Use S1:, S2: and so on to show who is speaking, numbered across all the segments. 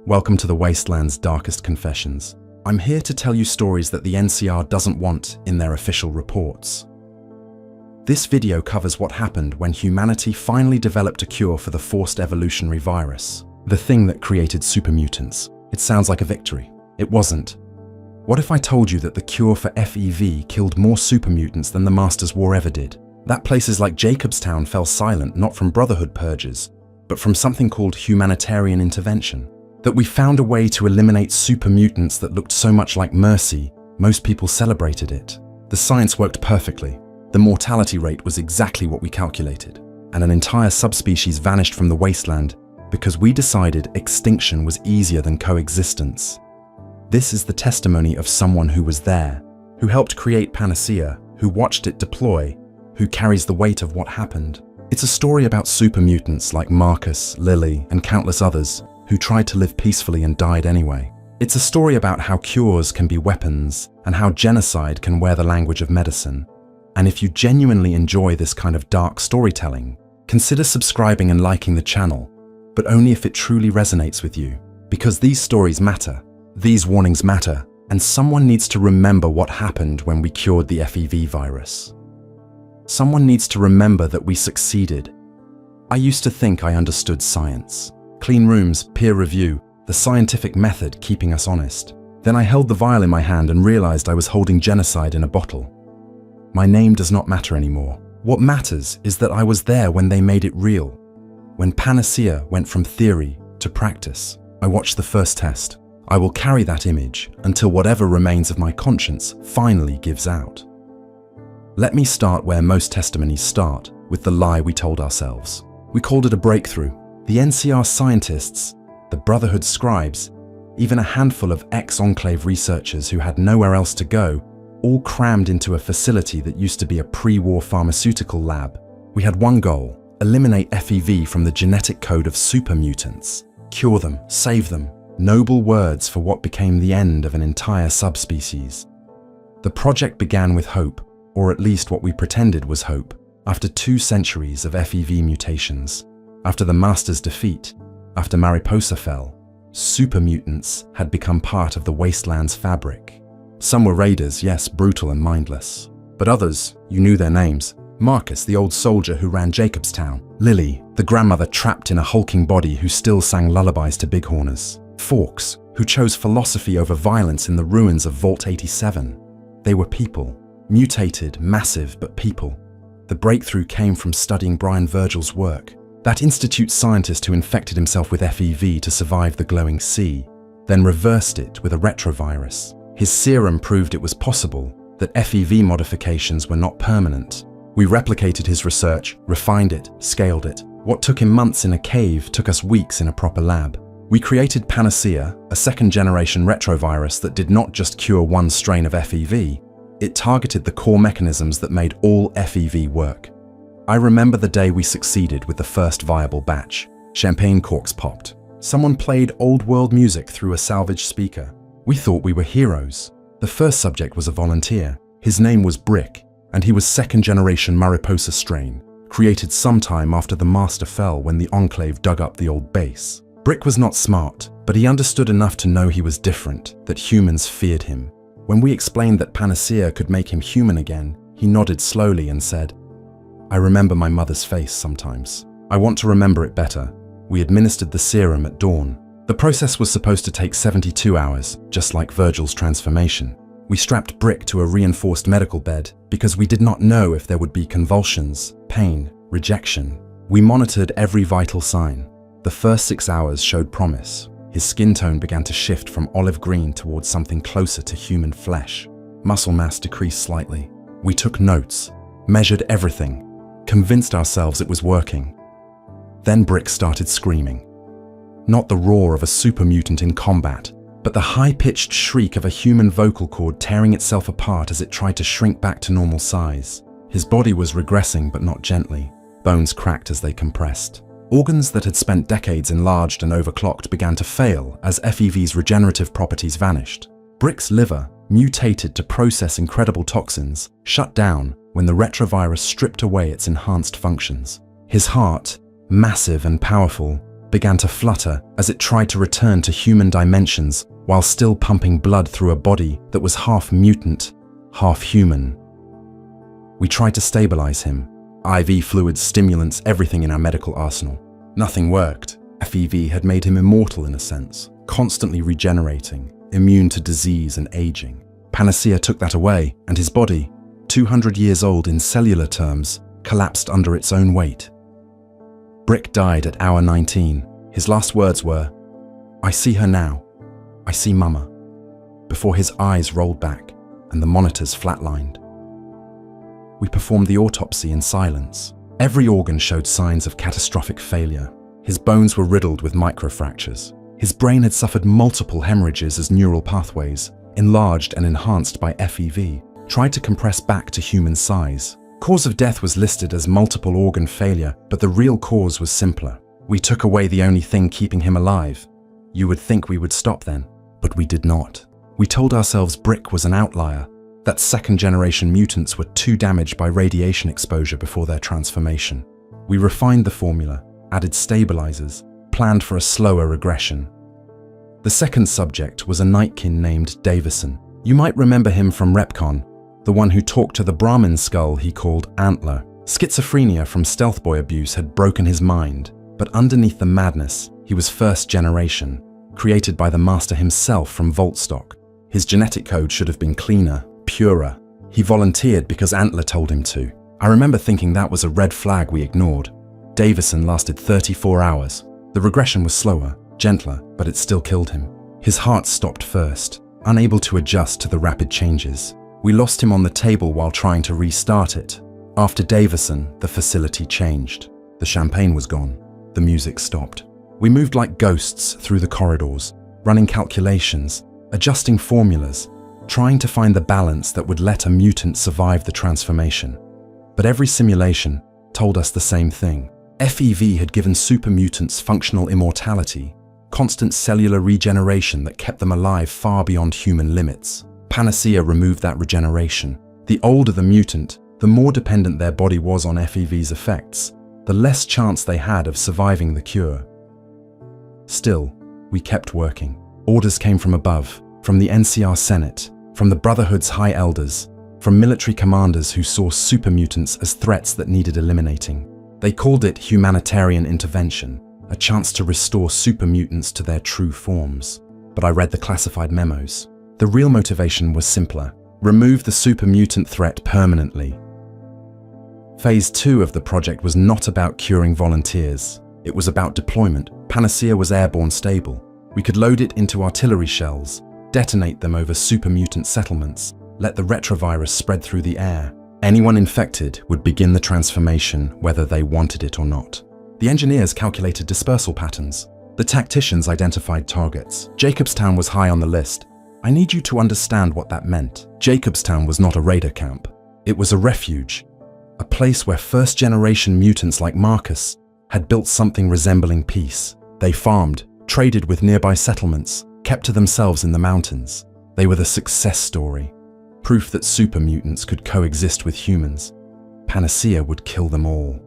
S1: Welcome to the Wasteland's darkest confessions. I'm here to tell you stories that the NCR doesn't want in their official reports. This video covers what happened when humanity finally developed a cure for the Forced Evolutionary Virus, the thing that created super mutants. It sounds like a victory. It wasn't. What if I told you that the cure for FEV killed more super mutants than the Masters War ever did? That places like Jacobstown fell silent not from Brotherhood purges, but from something called humanitarian intervention. That we found a way to eliminate super mutants that looked so much like mercy, most people celebrated it. The science worked perfectly. The mortality rate was exactly what we calculated, and an entire subspecies vanished from the wasteland because we decided extinction was easier than coexistence. This is the testimony of someone who was there, who helped create Panacea, who watched it deploy, who carries the weight of what happened. It's a story about super mutants like Marcus, Lily, and countless others who tried to live peacefully and died anyway. It's a story about how cures can be weapons and how genocide can wear the language of medicine. And if you genuinely enjoy this kind of dark storytelling, consider subscribing and liking the channel, but only if it truly resonates with you. Because these stories matter, these warnings matter, and someone needs to remember what happened when we cured the FEV virus. Someone needs to remember that we succeeded. I used to think I understood science. Clean rooms, peer review, the scientific method keeping us honest. Then I held the vial in my hand and realized I was holding genocide in a bottle. My name does not matter anymore. What matters is that I was there when they made it real. When Panacea went from theory to practice, I watched the first test. I will carry that image until whatever remains of my conscience finally gives out. Let me start where most testimonies start, with the lie we told ourselves. We called it a breakthrough. The NCR scientists, the Brotherhood scribes, even a handful of ex-Enclave researchers who had nowhere else to go, all crammed into a facility that used to be a pre-war pharmaceutical lab. We had one goal: eliminate FEV from the genetic code of super mutants. Cure them, save them. Noble words for what became the end of an entire subspecies. The project began with hope, or at least what we pretended was hope, after 2 centuries of FEV mutations. After the Masters' defeat, after Mariposa fell, super mutants had become part of the wasteland's fabric. Some were raiders, yes, brutal and mindless. But others, you knew their names. Marcus, the old soldier who ran Jacobstown. Lily, the grandmother trapped in a hulking body who still sang lullabies to bighorners. Forks, who chose philosophy over violence in the ruins of Vault-87. They were people. Mutated, massive, but people. The breakthrough came from studying Brian Virgil's work. That Institute scientist who infected himself with FEV to survive the glowing sea, then reversed it with a retrovirus. His serum proved it was possible, that FEV modifications were not permanent. We replicated his research, refined it, scaled it. What took him months in a cave took us weeks in a proper lab. We created Panacea, a second-generation retrovirus that did not just cure one strain of FEV, it targeted the core mechanisms that made all FEV work. I remember the day we succeeded with the first viable batch. Champagne corks popped. Someone played old-world music through a salvaged speaker. We thought we were heroes. The first subject was a volunteer. His name was Brick, and he was second-generation Mariposa strain, created sometime after the Master fell when the Enclave dug up the old base. Brick was not smart, but he understood enough to know he was different, that humans feared him. When we explained that Panacea could make him human again, he nodded slowly and said, "I remember my mother's face sometimes. I want to remember it better." We administered the serum at dawn. The process was supposed to take 72 hours, just like Virgil's transformation. We strapped Brick to a reinforced medical bed because we did not know if there would be convulsions, pain, rejection. We monitored every vital sign. The first 6 hours showed promise. His skin tone began to shift from olive green towards something closer to human flesh. Muscle mass decreased slightly. We took notes, measured everything, convinced ourselves it was working. Then Brick started screaming. Not the roar of a super mutant in combat, but the high-pitched shriek of a human vocal cord tearing itself apart as it tried to shrink back to normal size. His body was regressing, but not gently. Bones cracked as they compressed. Organs that had spent decades enlarged and overclocked began to fail as FEV's regenerative properties vanished. Brick's liver, mutated to process incredible toxins, shut down when the retrovirus stripped away its enhanced functions. His heart, massive and powerful, began to flutter as it tried to return to human dimensions while still pumping blood through a body that was half mutant, half human. We tried to stabilize him. IV fluids, stimulants, everything in our medical arsenal. Nothing worked. FEV had made him immortal in a sense, constantly regenerating, immune to disease and aging. Panacea took that away, and his body, 200 years old in cellular terms, collapsed under its own weight. Brick died at hour 19. His last words were, "I see her now. I see Mama," before his eyes rolled back and the monitors flatlined. We performed the autopsy in silence. Every organ showed signs of catastrophic failure. His bones were riddled with microfractures. His brain had suffered multiple hemorrhages as neural pathways, enlarged and enhanced by FEV, tried to compress back to human size. Cause of death was listed as multiple organ failure, but the real cause was simpler. We took away the only thing keeping him alive. You would think we would stop then, but we did not. We told ourselves Brick was an outlier, that second-generation mutants were too damaged by radiation exposure before their transformation. We refined the formula, added stabilizers, planned for a slower regression. The second subject was a Nightkin named Davison. You might remember him from Repcon, the one who talked to the Brahmin skull he called Antler. Schizophrenia from Stealth Boy abuse had broken his mind, but underneath the madness, he was first generation, created by the master himself from Vault-Tec. His genetic code should have been cleaner, purer. He volunteered because Antler told him to. I remember thinking that was a red flag we ignored. Davison lasted 34 hours. The regression was slower, gentler, but it still killed him. His heart stopped first, unable to adjust to the rapid changes. We lost him on the table while trying to restart it. After Davison, the facility changed. The champagne was gone. The music stopped. We moved like ghosts through the corridors, running calculations, adjusting formulas, trying to find the balance that would let a mutant survive the transformation. But every simulation told us the same thing. FEV had given super mutants functional immortality, constant cellular regeneration that kept them alive far beyond human limits. Panacea removed that regeneration. The older the mutant, the more dependent their body was on FEV's effects, the less chance they had of surviving the cure. Still, we kept working. Orders came from above, from the NCR Senate, from the Brotherhood's high elders, from military commanders who saw super mutants as threats that needed eliminating. They called it humanitarian intervention, a chance to restore super mutants to their true forms. But I read the classified memos. The real motivation was simpler: remove the super mutant threat permanently. Phase 2 of the project was not about curing volunteers. It was about deployment. Panacea was airborne stable. We could load it into artillery shells, detonate them over super mutant settlements, let the retrovirus spread through the air. Anyone infected would begin the transformation whether they wanted it or not. The engineers calculated dispersal patterns. The tacticians identified targets. Jacobstown was high on the list. I need you to understand what that meant. Jacobstown was not a raider camp. It was a refuge, a place where first-generation mutants like Marcus had built something resembling peace. They farmed, traded with nearby settlements, kept to themselves in the mountains. They were the success story, proof that super mutants could coexist with humans. Panacea would kill them all.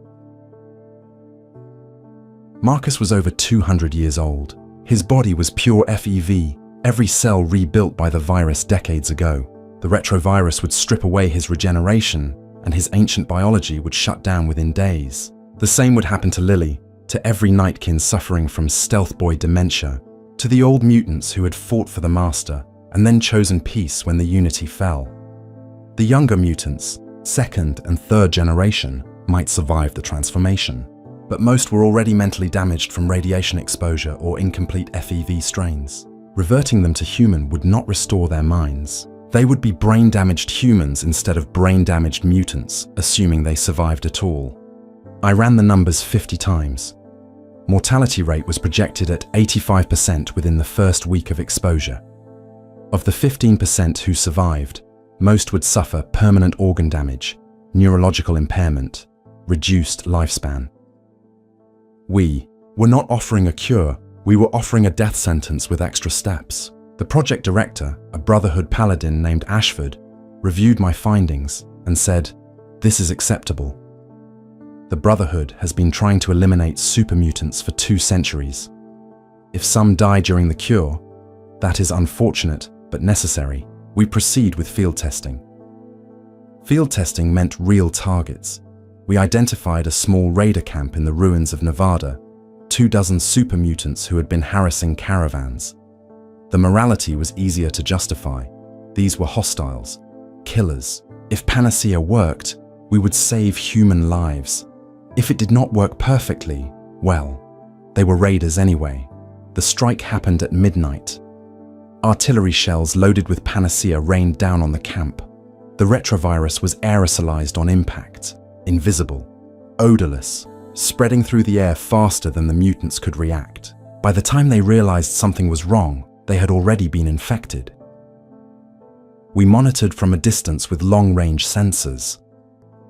S1: Marcus was over 200 years old. His body was pure FEV, every cell rebuilt by the virus decades ago. The retrovirus would strip away his regeneration, and his ancient biology would shut down within days. The same would happen to Lily, to every Nightkin suffering from Stealth Boy dementia, to the old mutants who had fought for the Master and then chosen peace when the Unity fell. The younger mutants, second and third generation, might survive the transformation, but most were already mentally damaged from radiation exposure or incomplete FEV strains. Reverting them to human would not restore their minds. They would be brain-damaged humans instead of brain-damaged mutants, assuming they survived at all. I ran the numbers 50 times. Mortality rate was projected at 85% within the first week of exposure. Of the 15% who survived, most would suffer permanent organ damage, neurological impairment, reduced lifespan. We were not offering a cure, we were offering a death sentence with extra steps. The project director, a Brotherhood paladin named Ashford, reviewed my findings and said, "This is acceptable." The Brotherhood has been trying to eliminate super mutants for 2 centuries. If some die during the cure, that is unfortunate but necessary. We proceed with field testing. Field testing meant real targets. We identified a small raider camp in the ruins of Nevada, 24 super mutants who had been harassing caravans. The morality was easier to justify. These were hostiles, killers. If Panacea worked, we would save human lives. If it did not work perfectly, well, they were raiders anyway. The strike happened at midnight. Artillery shells loaded with Panacea rained down on the camp. The retrovirus was aerosolized on impact, invisible, odorless, spreading through the air faster than the mutants could react. By the time they realized something was wrong, they had already been infected. We monitored from a distance with long-range sensors.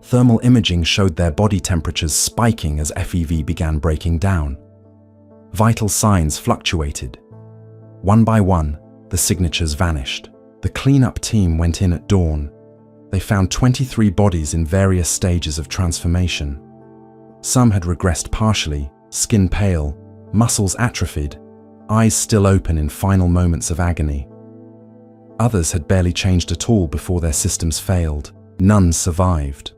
S1: Thermal imaging showed their body temperatures spiking as FEV began breaking down. Vital signs fluctuated. One by one, the signatures vanished. The cleanup team went in at dawn. They found 23 bodies in various stages of transformation. Some had regressed partially, skin pale, muscles atrophied, eyes still open in final moments of agony. Others had barely changed at all before their systems failed. None survived.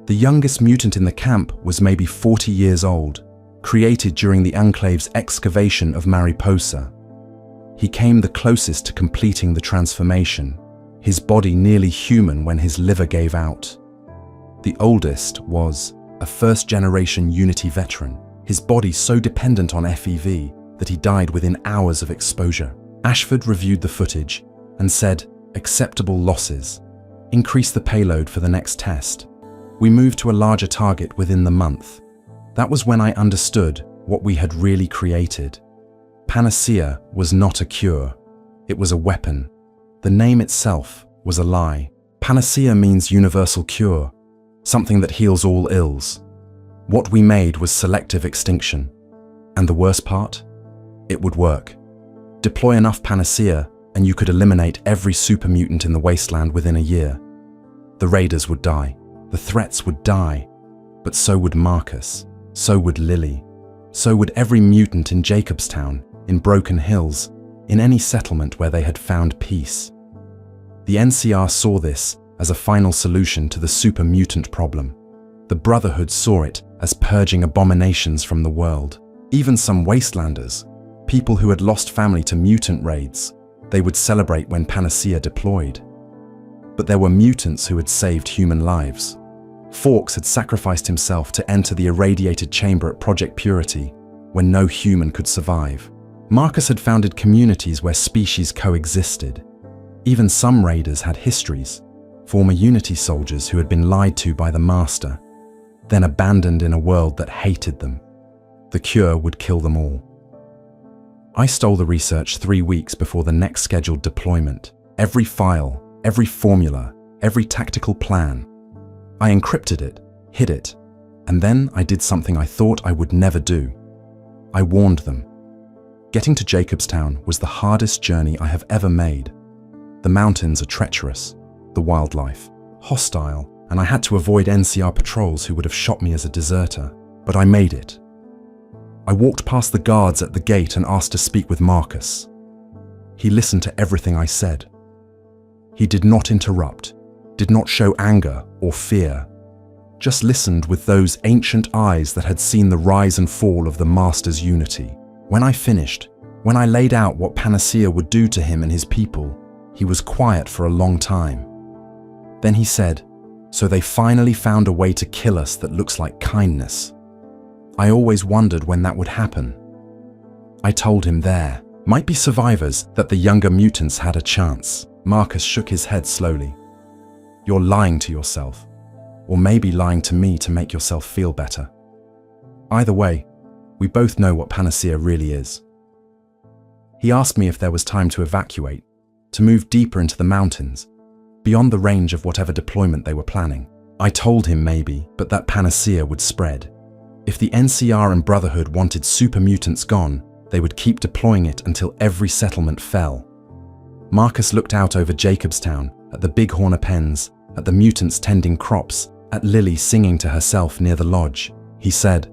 S1: The youngest mutant in the camp was maybe 40 years old, created during the Enclave's excavation of Mariposa. He came the closest to completing the transformation, his body nearly human when his liver gave out. The oldest was a first-generation Unity veteran, his body so dependent on FEV that he died within hours of exposure. Ashford reviewed the footage and said, acceptable losses. Increase the payload for the next test. We moved to a larger target within the month. That was when I understood what we had really created. Panacea was not a cure. It was a weapon. The name itself was a lie. Panacea means universal cure, something that heals all ills. What we made was selective extinction. And the worst part? It would work. Deploy enough Panacea and you could eliminate every super mutant in the wasteland within a year. The raiders would die. The threats would die. But so would Marcus. So would Lily. So would every mutant in Jacobstown, in Broken Hills, in any settlement where they had found peace. The NCR saw this as a final solution to the super mutant problem. The Brotherhood saw it as purging abominations from the world. Even some wastelanders, people who had lost family to mutant raids, they would celebrate when Panacea deployed. But there were mutants who had saved human lives. Fawkes had sacrificed himself to enter the irradiated chamber at Project Purity, when no human could survive. Marcus had founded communities where species coexisted. Even some raiders had histories, former Unity soldiers who had been lied to by the Master, then abandoned in a world that hated them. The cure would kill them all. I stole the research 3 weeks before the next scheduled deployment. Every file, every formula, every tactical plan. I encrypted it, hid it, and then I did something I thought I would never do. I warned them. Getting to Jacobstown was the hardest journey I have ever made. The mountains are treacherous, the wildlife hostile, and I had to avoid NCR patrols who would have shot me as a deserter, but I made it. I walked past the guards at the gate and asked to speak with Marcus. He listened to everything I said. He did not interrupt, did not show anger or fear, just listened with those ancient eyes that had seen the rise and fall of the Master's unity. When I finished, when I laid out what Panacea would do to him and his people, he was quiet for a long time. Then he said, "So they finally found a way to kill us that looks like kindness. I always wondered when that would happen." I told him there might be survivors, that the younger mutants had a chance. Marcus shook his head slowly. "You're lying to yourself, or maybe lying to me to make yourself feel better. Either way, we both know what Panacea really is." He asked me if there was time to evacuate, to move deeper into the mountains, beyond the range of whatever deployment they were planning. I told him maybe, but that Panacea would spread. If the NCR and Brotherhood wanted super mutants gone, they would keep deploying it until every settlement fell. Marcus looked out over Jacobstown, at the bighorn pens, at the mutants tending crops, at Lily singing to herself near the lodge. He said,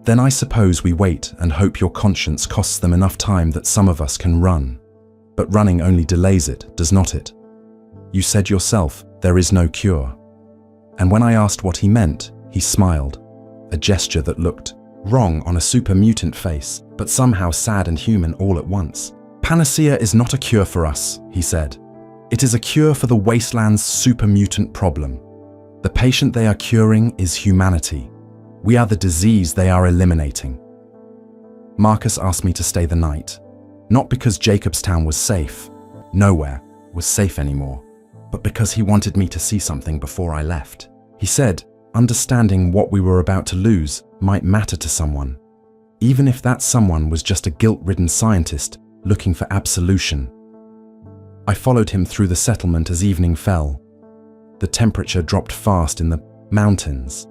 S1: "Then I suppose we wait and hope your conscience costs them enough time that some of us can run. But running only delays it, does not it? You said yourself, there is no cure." And when I asked what he meant, he smiled, a gesture that looked wrong on a super mutant face, but somehow sad and human all at once. "Panacea is not a cure for us," he said. "It is a cure for the wasteland's super mutant problem. The patient they are curing is humanity. We are the disease they are eliminating." Marcus asked me to stay the night, not because Jacobstown was safe, nowhere was safe anymore, but because he wanted me to see something before I left. He said, understanding what we were about to lose might matter to someone, even if that someone was just a guilt-ridden scientist looking for absolution. I followed him through the settlement as evening fell. The temperature dropped fast in the mountains,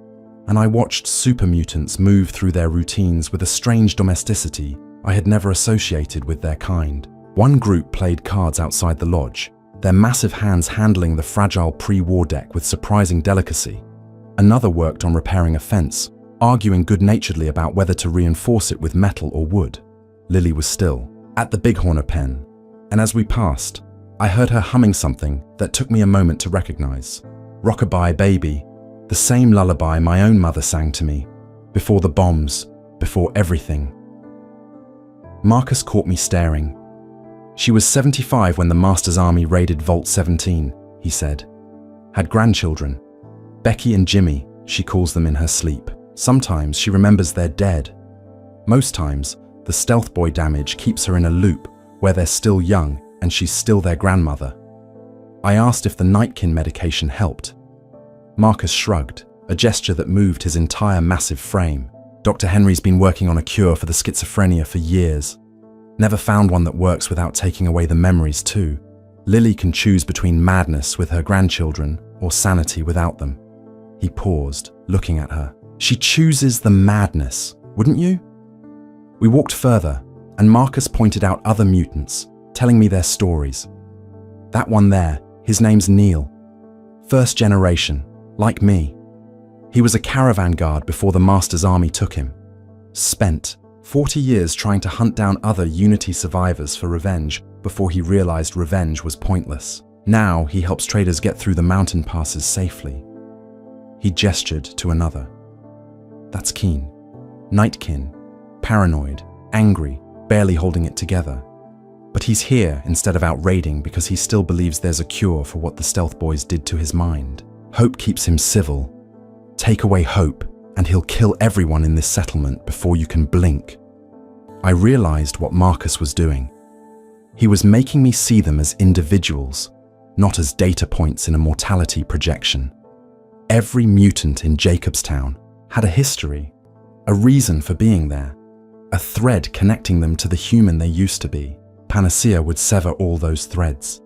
S1: and I watched super mutants move through their routines with a strange domesticity I had never associated with their kind. One group played cards outside the lodge, their massive hands handling the fragile pre-war deck with surprising delicacy. Another worked on repairing a fence, arguing good-naturedly about whether to reinforce it with metal or wood. Lily was still, at the bighorner pen, and as we passed, I heard her humming something that took me a moment to recognize. "Rockabye Baby," the same lullaby my own mother sang to me, before the bombs, before everything. Marcus caught me staring. "She was 75 when the Master's army raided Vault 17, he said. Had grandchildren. Becky and Jimmy, she calls them in her sleep. Sometimes she remembers they're dead. Most times, the stealth boy damage keeps her in a loop where they're still young and she's still their grandmother." I asked if the Nightkin medication helped. Marcus shrugged, a gesture that moved his entire massive frame. "Dr. Henry's been working on a cure for the schizophrenia for years. Never found one that works without taking away the memories too. Lily can choose between madness with her grandchildren or sanity without them." He paused, looking at her. "She chooses the madness, wouldn't you?" We walked further, and Marcus pointed out other mutants, telling me their stories. "That one there, his name's Neil. First generation, like me. He was a caravan guard before the Master's army took him. Spent 40 years trying to hunt down other Unity survivors for revenge before he realized revenge was pointless. Now he helps traders get through the mountain passes safely." He gestured to another. "That's Keen. Nightkin. Paranoid, angry, barely holding it together. But he's here instead of out raiding because he still believes there's a cure for what the stealth boys did to his mind. Hope keeps him civil. Take away hope, and he'll kill everyone in this settlement before you can blink." I realized what Marcus was doing. He was making me see them as individuals, not as data points in a mortality projection. Every mutant in Jacobstown had a history, a reason for being there, a thread connecting them to the human they used to be. Panacea would sever all those threads.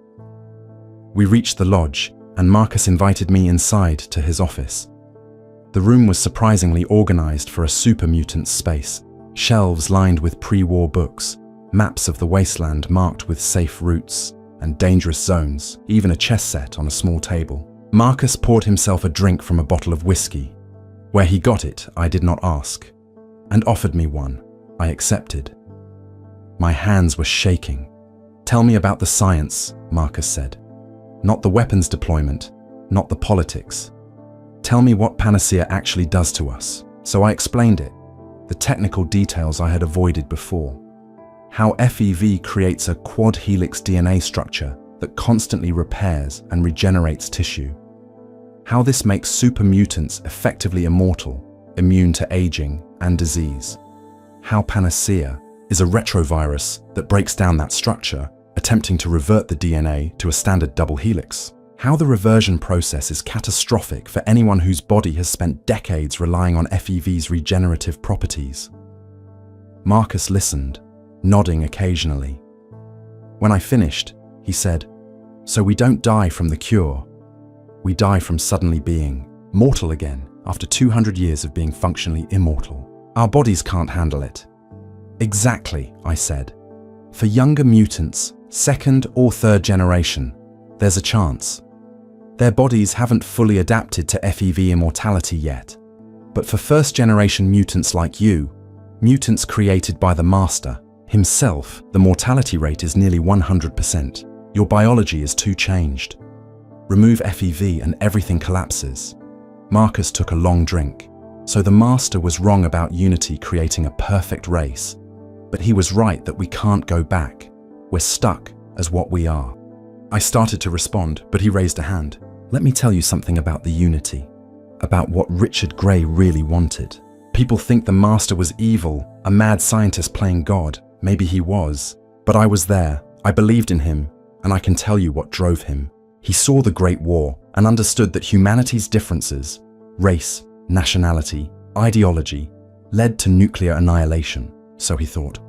S1: We reached the lodge, and Marcus invited me inside to his office. The room was surprisingly organized for a super mutant space. Shelves lined with pre-war books, maps of the wasteland marked with safe routes and dangerous zones, even a chess set on a small table. Marcus poured himself a drink from a bottle of whiskey. Where he got it, I did not ask, and offered me one. I accepted. My hands were shaking. "Tell me about the science," Marcus said. "Not the weapons deployment, not the politics. Tell me what Panacea actually does to us." So I explained it, the technical details I had avoided before. How FEV creates a quad helix DNA structure that constantly repairs and regenerates tissue. How this makes super mutants effectively immortal, immune to aging and disease. How Panacea is a retrovirus that breaks down that structure, attempting to revert the DNA to a standard double helix. How the reversion process is catastrophic for anyone whose body has spent decades relying on FEV's regenerative properties. Marcus listened, nodding occasionally. When I finished, he said, "So we don't die from the cure. We die from suddenly being mortal again after 200 years of being functionally immortal. Our bodies can't handle it." "Exactly," I said. "For younger mutants, second or third generation, there's a chance. Their bodies haven't fully adapted to FEV immortality yet. But for first-generation mutants like you, mutants created by the Master himself, the mortality rate is nearly 100%. Your biology is too changed. Remove FEV and everything collapses. Marcus took a long drink. So the Master was wrong about Unity creating a perfect race. But he was right that we can't go back. We're stuck as what we are. I started to respond, but he raised a hand. Let me tell you something about the Unity. About what Richard Gray really wanted. People think the Master was evil, a mad scientist playing God. Maybe he was. But I was there. I believed in him, and I can tell you what drove him. He saw the Great War and understood that humanity's differences, race, nationality, ideology, led to nuclear annihilation. So he thought,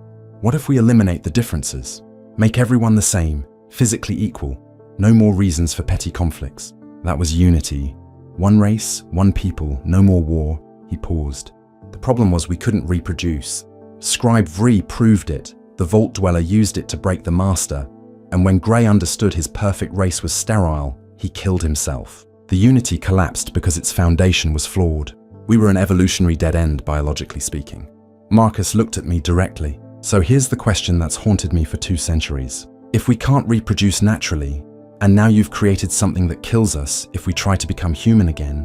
S1: what if we eliminate the differences? Make everyone the same, physically equal. No more reasons for petty conflicts. That was Unity. One race, one people, no more war. He paused. The problem was we couldn't reproduce. Scribe Vree proved it. The Vault Dweller used it to break the Master. And when Gray understood his perfect race was sterile, he killed himself. The Unity collapsed because its foundation was flawed. We were an evolutionary dead end, biologically speaking. Marcus looked at me directly. So here's the question that's haunted me for 2 centuries. If we can't reproduce naturally, and now you've created something that kills us if we try to become human again,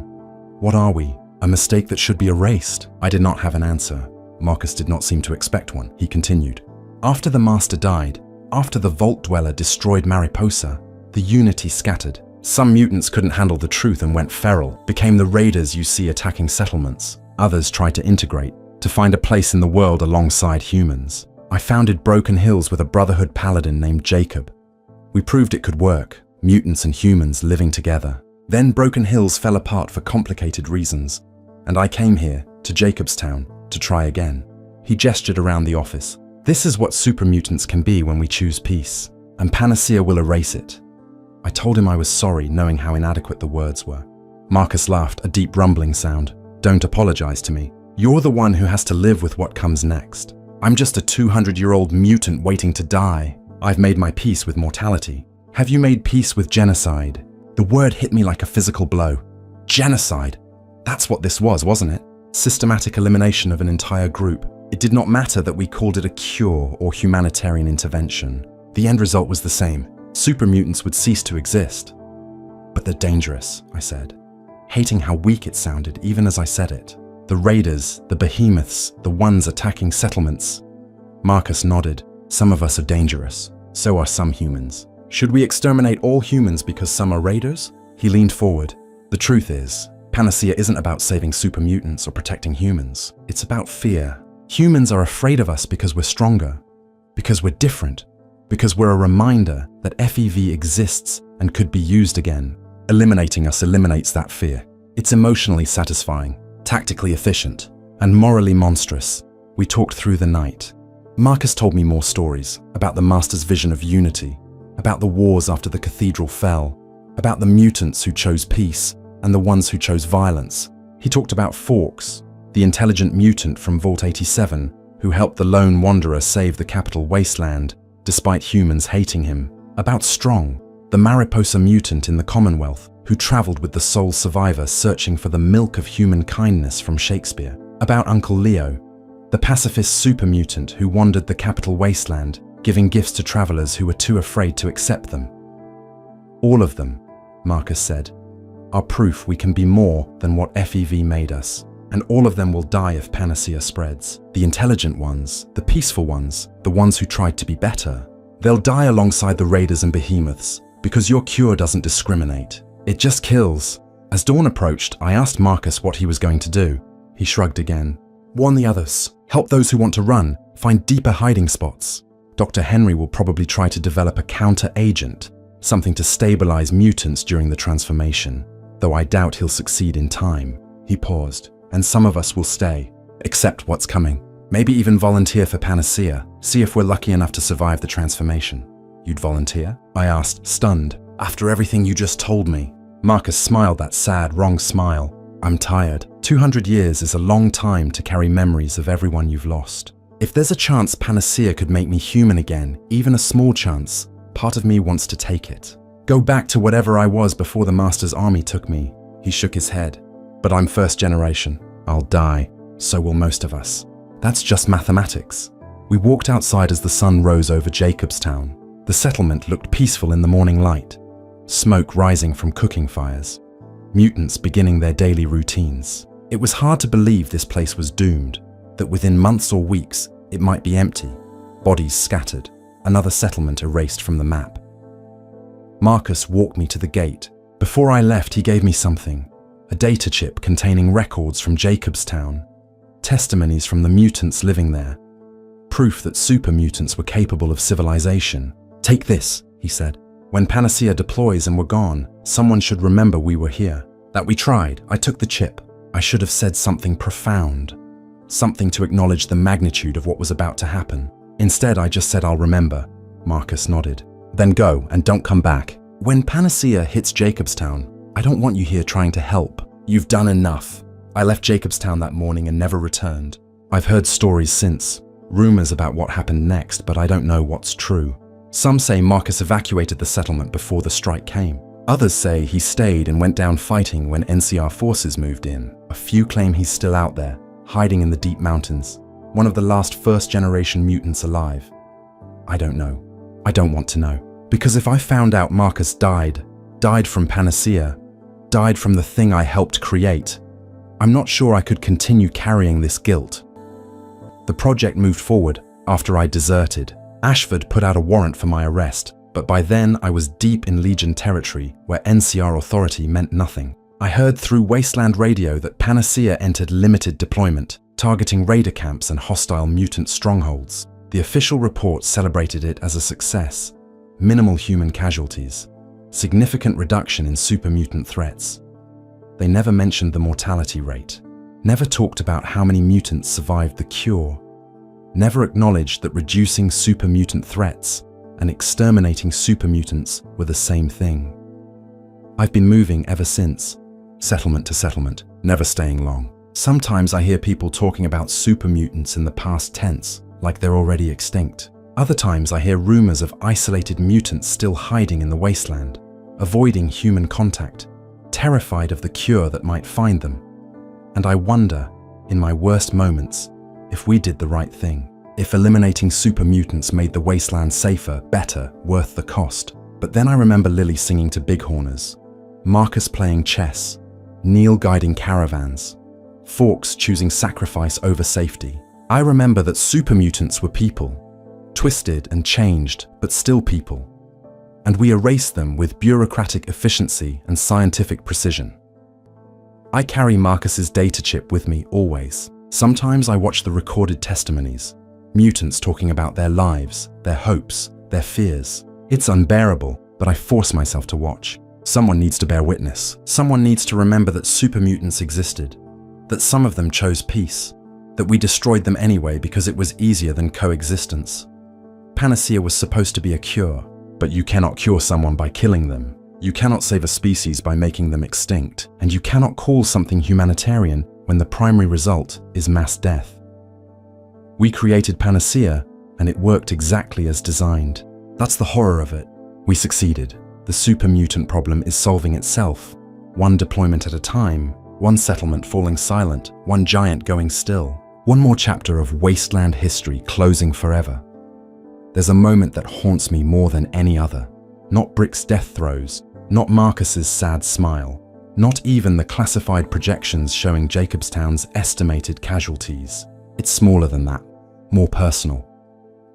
S1: what are we? A mistake that should be erased? I did not have an answer. Marcus did not seem to expect one. He continued. After the Master died, after the Vault Dweller destroyed Mariposa, the Unity scattered. Some mutants couldn't handle the truth and went feral, became the raiders you see attacking settlements. Others tried to integrate, to find a place in the world alongside humans. I founded Broken Hills with a Brotherhood paladin named Jacob. We proved it could work, mutants and humans living together. Then Broken Hills fell apart for complicated reasons, and I came here, to Jacobstown, to try again. He gestured around the office. This is what super mutants can be when we choose peace, and Panacea will erase it. I told him I was sorry, knowing how inadequate the words were. Marcus laughed, a deep rumbling sound. Don't apologize to me. You're the one who has to live with what comes next. I'm just a 200-year-old mutant waiting to die. I've made my peace with mortality. Have you made peace with genocide? The word hit me like a physical blow. Genocide. That's what this was, wasn't it? Systematic elimination of an entire group. It did not matter that we called it a cure or humanitarian intervention. The end result was the same. Super mutants would cease to exist. But they're dangerous, I said, hating how weak it sounded even as I said it. The raiders, the behemoths, the ones attacking settlements. Marcus nodded. Some of us are dangerous. So are some humans. Should we exterminate all humans because some are raiders? He leaned forward. The truth is, Panacea isn't about saving super mutants or protecting humans. It's about fear. Humans are afraid of us because we're stronger, because we're different, because we're a reminder that FEV exists and could be used again. Eliminating us eliminates that fear. It's emotionally satisfying, tactically efficient, and morally monstrous. We talked through the night. Marcus told me more stories about the Master's vision of unity, about the wars after the cathedral fell, about the mutants who chose peace and the ones who chose violence. He talked about Forks, the intelligent mutant from Vault 87, who helped the lone wanderer save the capital Wasteland, despite humans hating him. About Strong, the Mariposa mutant in the Commonwealth, who traveled with the sole survivor searching for the milk of human kindness from Shakespeare. About Uncle Leo, the pacifist super mutant who wandered the capital Wasteland, giving gifts to travelers who were too afraid to accept them. All of them, Marcus said, are proof we can be more than what FEV made us. And all of them will die if Panacea spreads. The intelligent ones, the peaceful ones, the ones who tried to be better. They'll die alongside the raiders and behemoths, because your cure doesn't discriminate. It just kills. As dawn approached, I asked Marcus what he was going to do. He shrugged again. Warn the others. Help those who want to run. Find deeper hiding spots. Dr. Henry will probably try to develop a counter-agent, something to stabilize mutants during the transformation, though I doubt he'll succeed in time. He paused. And some of us will stay, accept what's coming. Maybe even volunteer for Panacea, see if we're lucky enough to survive the transformation. You'd volunteer? I asked, stunned. After everything you just told me. Marcus smiled that sad, wrong smile. I'm tired. 200 years is a long time to carry memories of everyone you've lost. If there's a chance Panacea could make me human again, even a small chance, part of me wants to take it. Go back to whatever I was before the Master's army took me. He shook his head. But I'm first generation. I'll die. So will most of us. That's just mathematics. We walked outside as the sun rose over Jacobstown. The settlement looked peaceful in the morning light. Smoke rising from cooking fires. Mutants beginning their daily routines. It was hard to believe this place was doomed, that within months or weeks it might be empty, bodies scattered, another settlement erased from the map. Marcus walked me to the gate. Before I left, he gave me something, a data chip containing records from Jacobstown, testimonies from the mutants living there, proof that super mutants were capable of civilization. Take this, he said. When Panacea deploys and we're gone, someone should remember we were here, that we tried. I took the chip. I should have said something profound, something to acknowledge the magnitude of what was about to happen. Instead, I just said, I'll remember. Marcus nodded. Then go and don't come back. When Panacea hits Jacobstown, I don't want you here trying to help. You've done enough. I left Jacobstown that morning and never returned. I've heard stories since, rumors about what happened next, but I don't know what's true. Some say Marcus evacuated the settlement before the strike came. Others say he stayed and went down fighting when NCR forces moved in. A few claim he's still out there, hiding in the deep mountains, one of the last first-generation mutants alive. I don't know. I don't want to know. Because if I found out Marcus died from Panacea, died from the thing I helped create, I'm not sure I could continue carrying this guilt. The project moved forward after I deserted. Ashford put out a warrant for my arrest, but by then I was deep in Legion territory where NCR authority meant nothing. I heard through Wasteland radio that Panacea entered limited deployment, targeting raider camps and hostile mutant strongholds. The official report celebrated it as a success. Minimal human casualties, significant reduction in super mutant threats. They never mentioned the mortality rate, never talked about how many mutants survived the cure, never acknowledged that reducing super mutant threats and exterminating super mutants were the same thing. I've been moving ever since, settlement to settlement, never staying long. Sometimes I hear people talking about super mutants in the past tense, like they're already extinct. Other times I hear rumors of isolated mutants still hiding in the wasteland, avoiding human contact, terrified of the cure that might find them. And I wonder, in my worst moments, if we did the right thing, if eliminating super mutants made the wasteland safer, better, worth the cost. But then I remember Lily singing to bighorners, Marcus playing chess, Neil guiding caravans, Forks choosing sacrifice over safety. I remember that super mutants were people, twisted and changed, but still people. And we erased them with bureaucratic efficiency and scientific precision. I carry Marcus's data chip with me always. Sometimes I watch the recorded testimonies, mutants talking about their lives, their hopes, their fears. It's unbearable, but I force myself to watch. Someone needs to bear witness. Someone needs to remember that super mutants existed, that some of them chose peace, that we destroyed them anyway because it was easier than coexistence. Panacea was supposed to be a cure, but you cannot cure someone by killing them. You cannot save a species by making them extinct, and you cannot call something humanitarian when the primary result is mass death. We created Panacea, and it worked exactly as designed. That's the horror of it. We succeeded. The super mutant problem is solving itself, one deployment at a time, one settlement falling silent, one giant going still, one more chapter of wasteland history closing forever. There's a moment that haunts me more than any other. Not Brick's death throes, not Marcus's sad smile, not even the classified projections showing Jacobstown's estimated casualties. It's smaller than that, more personal.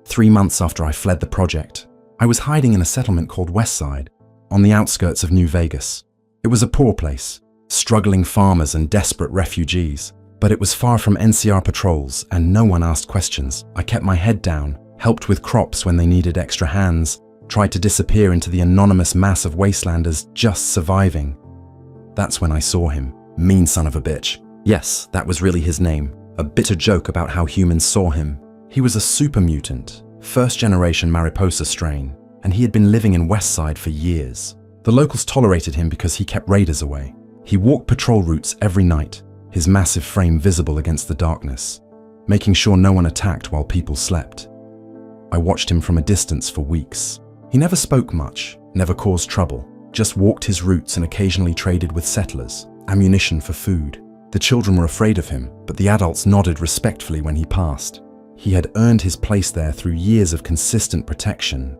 S1: 3 months after I fled the project, I was hiding in a settlement called Westside, on the outskirts of New Vegas. It was a poor place, struggling farmers and desperate refugees, but it was far from NCR patrols and no one asked questions. I kept my head down, helped with crops when they needed extra hands, tried to disappear into the anonymous mass of wastelanders just surviving. That's when I saw him. Mean son of a bitch. Yes, that was really his name. A bitter joke about how humans saw him. He was a super mutant, first-generation Mariposa strain, and he had been living in Westside for years. The locals tolerated him because he kept raiders away. He walked patrol routes every night, his massive frame visible against the darkness, making sure no one attacked while people slept. I watched him from a distance for weeks. He never spoke much, never caused trouble, just walked his routes and occasionally traded with settlers, ammunition for food. The children were afraid of him, but the adults nodded respectfully when he passed. He had earned his place there through years of consistent protection.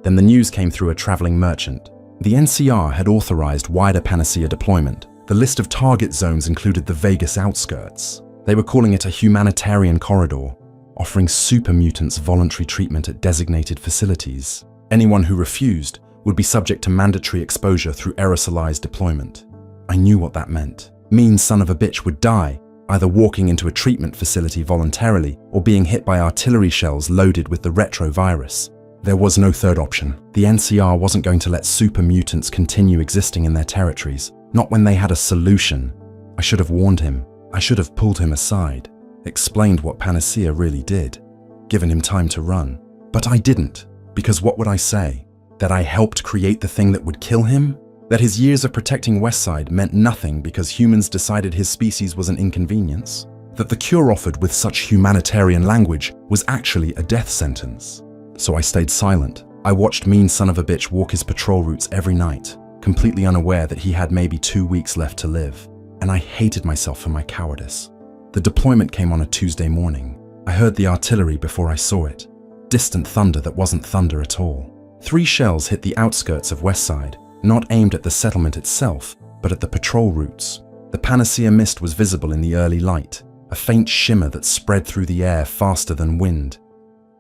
S1: Then the news came through a traveling merchant. The NCR had authorized wider Panacea deployment. The list of target zones included the Vegas outskirts. They were calling it a humanitarian corridor, offering super mutants voluntary treatment at designated facilities. Anyone who refused would be subject to mandatory exposure through aerosolized deployment. I knew what that meant. Mean son of a bitch would die, either walking into a treatment facility voluntarily or being hit by artillery shells loaded with the retrovirus. There was no third option. The NCR wasn't going to let super mutants continue existing in their territories, not when they had a solution. I should have warned him. I should have pulled him aside, explained what Panacea really did, given him time to run. But I didn't, because what would I say? That I helped create the thing that would kill him? That his years of protecting Westside meant nothing because humans decided his species was an inconvenience? That the cure offered with such humanitarian language was actually a death sentence? So I stayed silent. I watched mean son of a bitch walk his patrol routes every night, completely unaware that he had maybe 2 weeks left to live. And I hated myself for my cowardice. The deployment came on a Tuesday morning. I heard the artillery before I saw it. Distant thunder that wasn't thunder at all. 3 shells hit the outskirts of Westside, not aimed at the settlement itself, but at the patrol routes. The Panacea mist was visible in the early light, a faint shimmer that spread through the air faster than wind.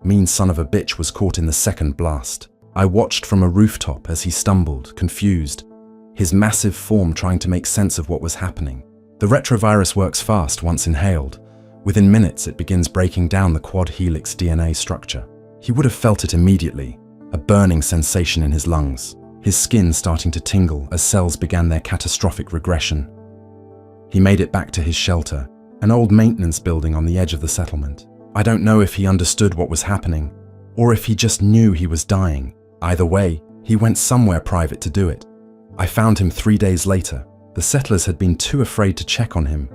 S1: Mean son of a bitch was caught in the second blast. I watched from a rooftop as he stumbled, confused, his massive form trying to make sense of what was happening. The retrovirus works fast once inhaled. Within minutes, it begins breaking down the quad helix DNA structure. He would have felt it immediately, a burning sensation in his lungs, his skin starting to tingle as cells began their catastrophic regression. He made it back to his shelter, an old maintenance building on the edge of the settlement. I don't know if he understood what was happening, or if he just knew he was dying. Either way, he went somewhere private to do it. I found him 3 days later. The settlers had been too afraid to check on him,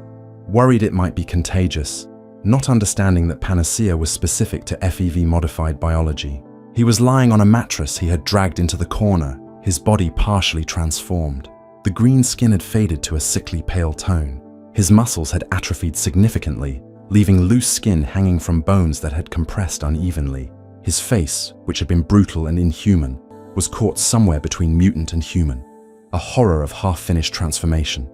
S1: worried it might be contagious, not understanding that Panacea was specific to FEV-modified biology. He was lying on a mattress he had dragged into the corner, his body partially transformed. The green skin had faded to a sickly pale tone. His muscles had atrophied significantly, leaving loose skin hanging from bones that had compressed unevenly. His face, which had been brutal and inhuman, was caught somewhere between mutant and human, a horror of half-finished transformation.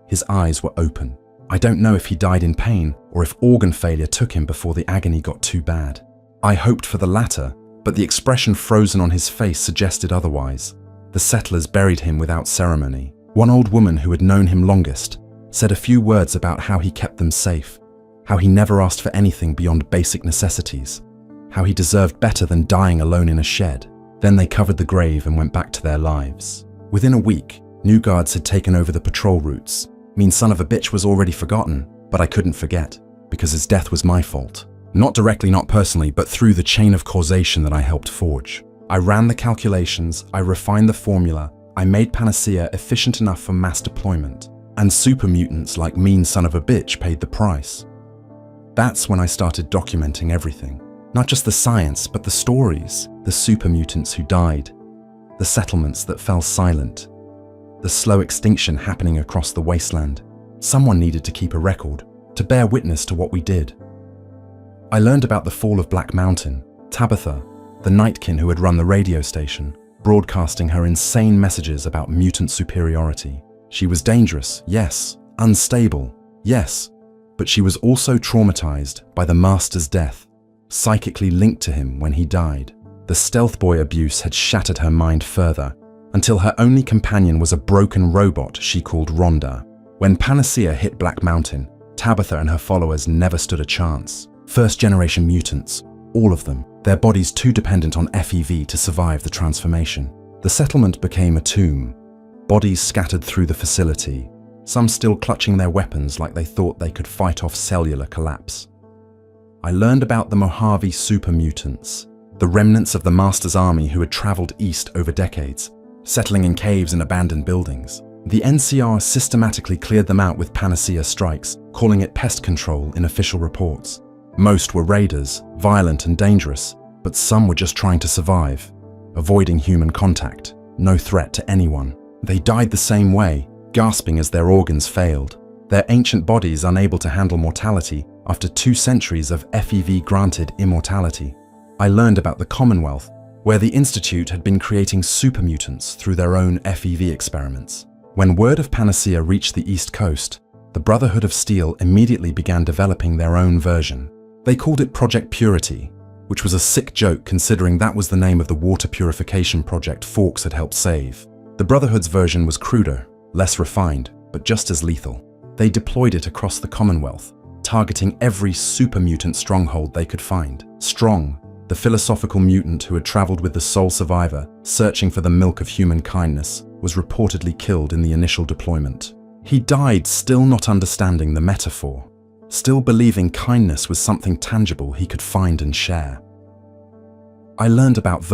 S1: His eyes were open. I don't know if he died in pain or if organ failure took him before the agony got too bad. I hoped for the latter, but the expression frozen on his face suggested otherwise. The settlers buried him without ceremony. One old woman who had known him longest said a few words about how he kept them safe, how he never asked for anything beyond basic necessities, how he deserved better than dying alone in a shed. Then they covered the grave and went back to their lives. Within a week, new guards had taken over the patrol routes. Mean son of a bitch was already forgotten, but I couldn't forget, because his death was my fault. Not directly, not personally, but through the chain of causation that I helped forge. I ran the calculations, I refined the formula, I made Panacea efficient enough for mass deployment, and super mutants like mean son of a bitch paid the price. That's when I started documenting everything. Not just the science, but the stories, the super mutants who died, the settlements that fell silent, the slow extinction happening across the wasteland. Someone needed to keep a record, to bear witness to what we did. I learned about the fall of Black Mountain, Tabitha, the Nightkin who had run the radio station, broadcasting her insane messages about mutant superiority. She was dangerous, yes, unstable, yes, but she was also traumatized by the Master's death, psychically linked to him when he died. The stealth boy abuse had shattered her mind further, until her only companion was a broken robot she called Rhonda. When Panacea hit Black Mountain, Tabitha and her followers never stood a chance. First-generation mutants, all of them, their bodies too dependent on FEV to survive the transformation. The settlement became a tomb, bodies scattered through the facility, some still clutching their weapons like they thought they could fight off cellular collapse. I learned about the Mojave super mutants, the remnants of the Master's army who had traveled east over decades, settling in caves and abandoned buildings. The NCR systematically cleared them out with Panacea strikes, calling it pest control in official reports. Most were raiders, violent and dangerous, but some were just trying to survive. avoiding human contact, no threat to anyone. They died the same way, gasping as their organs failed, their ancient bodies unable to handle mortality after 2 centuries of FEV-granted immortality. I learned about the Commonwealth, where the Institute had been creating super mutants through their own FEV experiments. When word of Panacea reached the East Coast, the Brotherhood of Steel immediately began developing their own version. They called it Project Purity, which was a sick joke considering that was the name of the water purification project Fawkes had helped save. The Brotherhood's version was cruder, less refined, but just as lethal. They deployed it across the Commonwealth, targeting every super mutant stronghold they could find. Strong, the philosophical mutant who had traveled with the sole survivor, searching for the milk of human kindness, was reportedly killed in the initial deployment. He died still not understanding the metaphor, still believing kindness was something tangible he could find and share. I learned about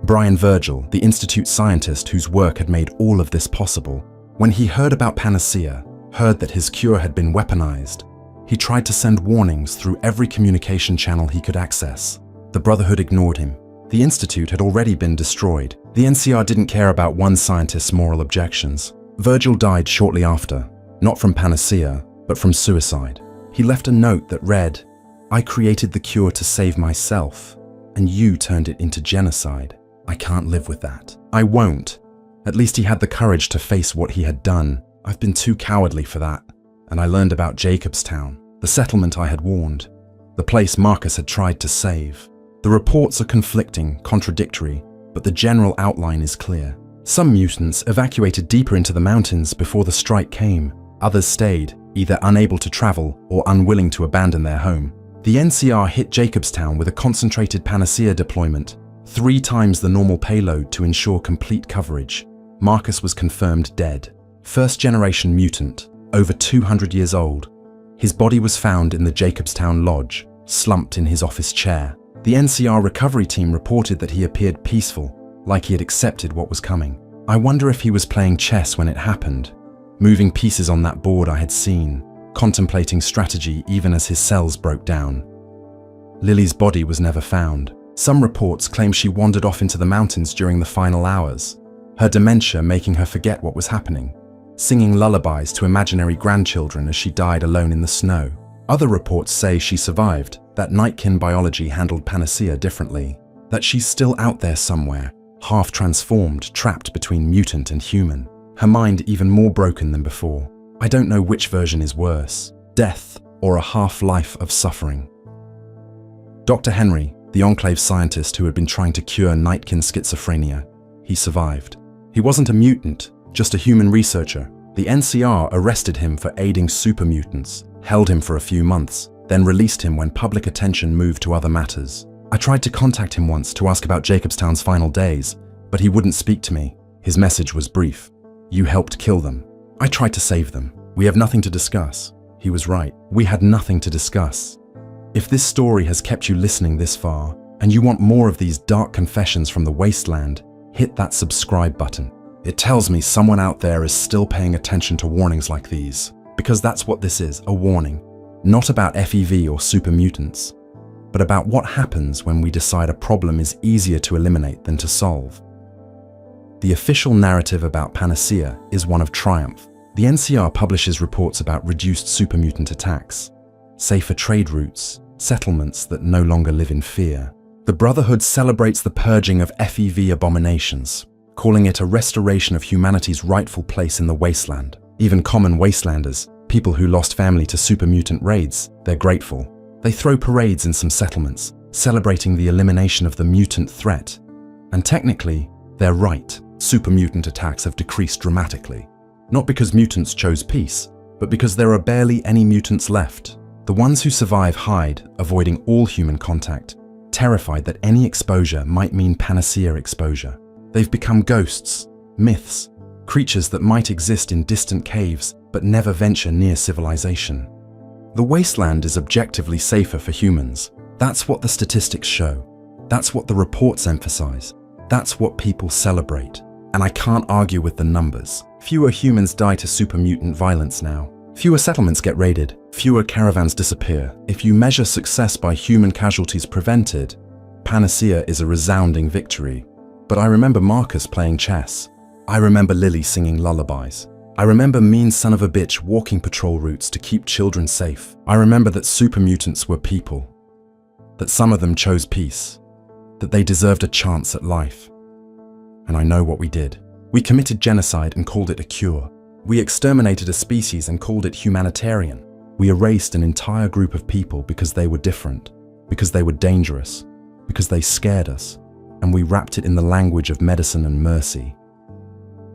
S1: Brian Virgil, the Institute scientist whose work had made all of this possible. When he heard about Panacea, heard that his cure had been weaponized, he tried to send warnings through every communication channel he could access. The Brotherhood ignored him. The Institute had already been destroyed. The NCR didn't care about one scientist's moral objections. Virgil died shortly after, not from Panacea, but from suicide. He left a note that read, "I created the cure to save myself, and you turned it into genocide. I can't live with that. I won't." At least he had the courage to face what he had done. I've been too cowardly for that. And I learned about Jacobstown, the settlement I had warned, the place Marcus had tried to save. The reports are conflicting, contradictory, but the general outline is clear. Some mutants evacuated deeper into the mountains before the strike came. Others stayed, either unable to travel or unwilling to abandon their home. The NCR hit Jacobstown with a concentrated Panacea deployment, 3 times the normal payload to ensure complete coverage. Marcus was confirmed dead. First-generation mutant, over 200 years old. His body was found in the Jacobstown Lodge, slumped in his office chair. The NCR recovery team reported that he appeared peaceful, like he had accepted what was coming. I wonder if he was playing chess when it happened, moving pieces on that board I had seen, contemplating strategy even as his cells broke down. Lily's body was never found. Some reports claim she wandered off into the mountains during the final hours, her dementia making her forget what was happening, singing lullabies to imaginary grandchildren as she died alone in the snow. Other reports say she survived, that Nightkin biology handled Panacea differently, that she's still out there somewhere, half transformed, trapped between mutant and human, her mind even more broken than before. I don't know which version is worse, death or a half-life of suffering. Dr. Henry, the Enclave scientist who had been trying to cure Nightkin schizophrenia, he survived. He wasn't a mutant, just a human researcher. The NCR arrested him for aiding super mutants, held him for a few months, then released him when public attention moved to other matters. I tried to contact him once to ask about Jacobstown's final days, but he wouldn't speak to me. His message was brief. "You helped kill them. I tried to save them. We have nothing to discuss." He was right. We had nothing to discuss. If this story has kept you listening this far, and you want more of these dark confessions from the wasteland, hit that subscribe button. It tells me someone out there is still paying attention to warnings like these, because that's what this is, a warning. Not about FEV or super mutants, but about what happens when we decide a problem is easier to eliminate than to solve. The official narrative about Panacea is one of triumph. The NCR publishes reports about reduced super mutant attacks, safer trade routes, settlements that no longer live in fear. The Brotherhood celebrates the purging of FEV abominations, calling it a restoration of humanity's rightful place in the wasteland. Even common wastelanders, people who lost family to super mutant raids, they're grateful. They throw parades in some settlements, celebrating the elimination of the mutant threat. And technically, they're right. Super mutant attacks have decreased dramatically. Not because mutants chose peace, but because there are barely any mutants left. The ones who survive hide, avoiding all human contact, terrified that any exposure might mean Panacea exposure. They've become ghosts, myths, creatures that might exist in distant caves but never venture near civilization. The wasteland is objectively safer for humans. That's what the statistics show. That's what the reports emphasize. That's what people celebrate. And I can't argue with the numbers. Fewer humans die to super mutant violence now. Fewer settlements get raided. Fewer caravans disappear. If you measure success by human casualties prevented, Panacea is a resounding victory. But I remember Marcus playing chess. I remember Lily singing lullabies. I remember mean son of a bitch walking patrol routes to keep children safe. I remember that super mutants were people. That some of them chose peace. That they deserved a chance at life. And I know what we did. We committed genocide and called it a cure. We exterminated a species and called it humanitarian. We erased an entire group of people because they were different, because they were dangerous, because they scared us, and we wrapped it in the language of medicine and mercy.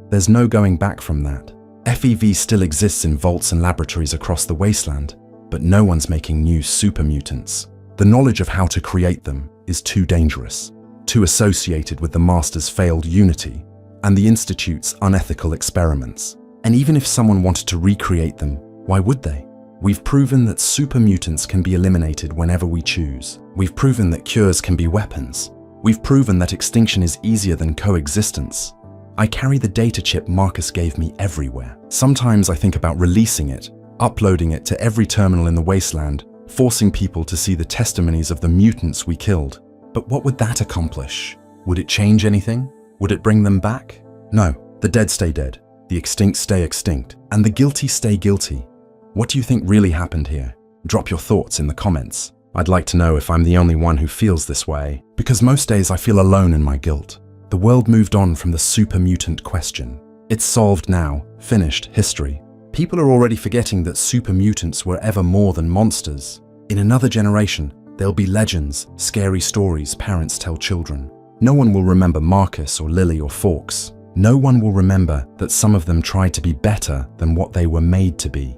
S1: There's no going back from that. FEV still exists in vaults and laboratories across the wasteland, but no one's making new super mutants. The knowledge of how to create them is too dangerous, too associated with the Master's failed unity and the Institute's unethical experiments. And even if someone wanted to recreate them, why would they? We've proven that super mutants can be eliminated whenever we choose. We've proven that cures can be weapons. We've proven that extinction is easier than coexistence. I carry the data chip Marcus gave me everywhere. Sometimes I think about releasing it, uploading it to every terminal in the wasteland, forcing people to see the testimonies of the mutants we killed. But what would that accomplish? Would it change anything? Would it bring them back? No, the dead stay dead, the extinct stay extinct, and the guilty stay guilty. What do you think really happened here? Drop your thoughts in the comments. I'd like to know if I'm the only one who feels this way, because most days I feel alone in my guilt. The world moved on from the super mutant question. It's solved now, finished, history. People are already forgetting that super mutants were ever more than monsters. In another generation, there'll be legends, scary stories parents tell children. No one will remember Marcus or Lily or Forks. No one will remember that some of them tried to be better than what they were made to be.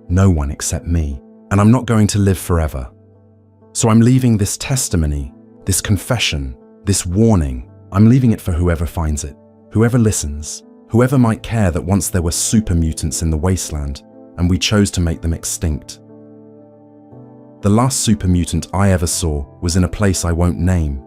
S1: No one except me. And I'm not going to live forever. So I'm leaving this testimony, this confession, this warning. I'm leaving it for whoever finds it, whoever listens, whoever might care that once there were super mutants in the wasteland, and we chose to make them extinct. The last super mutant I ever saw was in a place I won't name,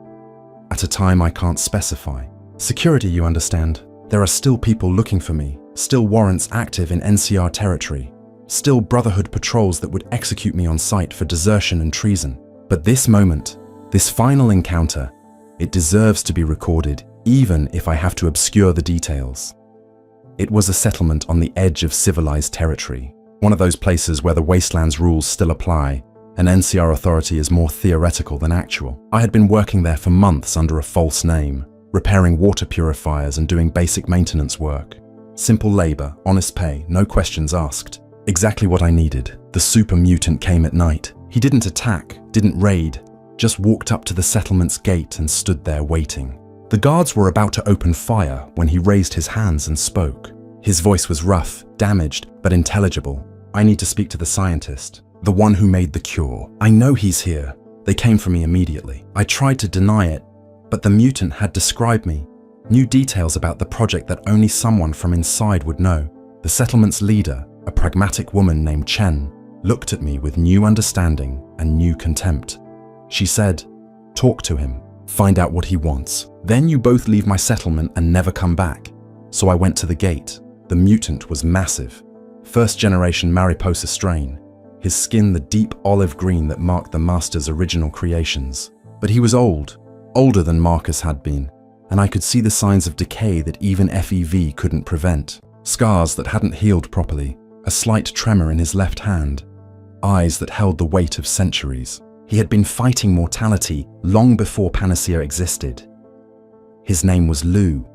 S1: at a time I can't specify. Security, you understand. There are still people looking for me, still warrants active in NCR territory, still Brotherhood patrols that would execute me on sight for desertion and treason. But this moment, this final encounter, it deserves to be recorded, even if I have to obscure the details. It was a settlement on the edge of civilized territory, one of those places where the wasteland's rules still apply, and NCR authority is more theoretical than actual. I had been working there for months under a false name, repairing water purifiers and doing basic maintenance work. Simple labor, honest pay, no questions asked. Exactly what I needed. The super mutant came at night. He didn't attack, didn't raid, just walked up to the settlement's gate and stood there waiting. The guards were about to open fire when he raised his hands and spoke. His voice was rough, damaged, but intelligible. I need to speak to the scientist, the one who made the cure. I know he's here. They came for me immediately. I tried to deny it, but the mutant had described me, new details about the project that only someone from inside would know. The settlement's leader, a pragmatic woman named Chen, looked at me with new understanding and new contempt. She said, "Talk to him, find out what he wants. Then you both leave my settlement and never come back." So I went to the gate. The mutant was massive. First generation Mariposa strain. His skin the deep olive green that marked the Master's original creations. But he was old, older than Marcus had been, and I could see the signs of decay that even FEV couldn't prevent. Scars that hadn't healed properly, a slight tremor in his left hand, eyes that held the weight of centuries. He had been fighting mortality long before Panacea existed. His name was Lou,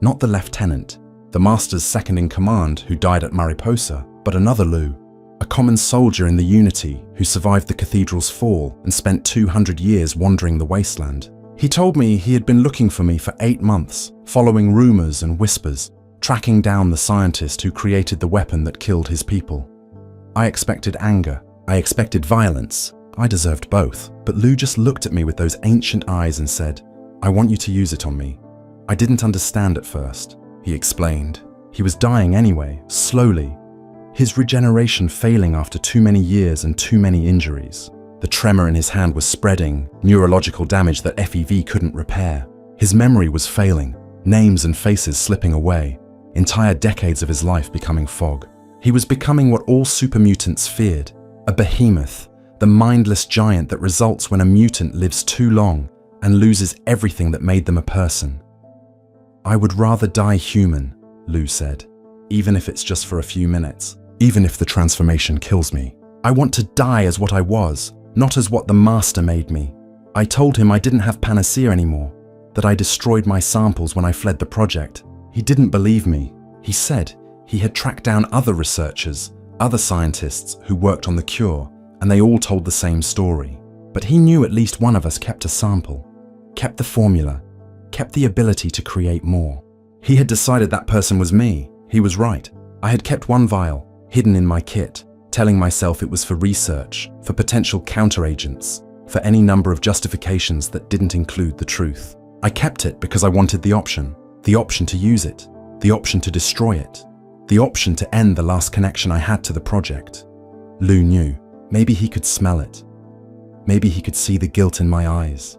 S1: not the lieutenant, the Master's second-in-command who died at Mariposa, but another Lou, a common soldier in the Unity who survived the cathedral's fall and spent 200 years wandering the wasteland. He told me he had been looking for me for 8 months, following rumors and whispers, tracking down the scientist who created the weapon that killed his people. I expected anger. I expected violence. I deserved both. But Lou just looked at me with those ancient eyes and said, "I want you to use it on me." I didn't understand at first, he explained. He was dying anyway, slowly. His regeneration failing after too many years and too many injuries. The tremor in his hand was spreading, neurological damage that FEV couldn't repair. His memory was failing, names and faces slipping away, entire decades of his life becoming fog. He was becoming what all super mutants feared, a behemoth, the mindless giant that results when a mutant lives too long and loses everything that made them a person. I would rather die human, Lou said, even if it's just for a few minutes, even if the transformation kills me. I want to die as what I was, not as what the Master made me. I told him I didn't have panacea anymore, that I destroyed my samples when I fled the project. He didn't believe me. He said he had tracked down other researchers, other scientists who worked on the cure, and they all told the same story. But he knew at least one of us kept a sample, kept the formula, kept the ability to create more. He had decided that person was me. He was right. I had kept one vial, hidden in my kit, telling myself it was for research, for potential counteragents, for any number of justifications that didn't include the truth. I kept it because I wanted the option to use it, the option to destroy it, the option to end the last connection I had to the project. Lou knew. Maybe he could smell it. Maybe he could see the guilt in my eyes.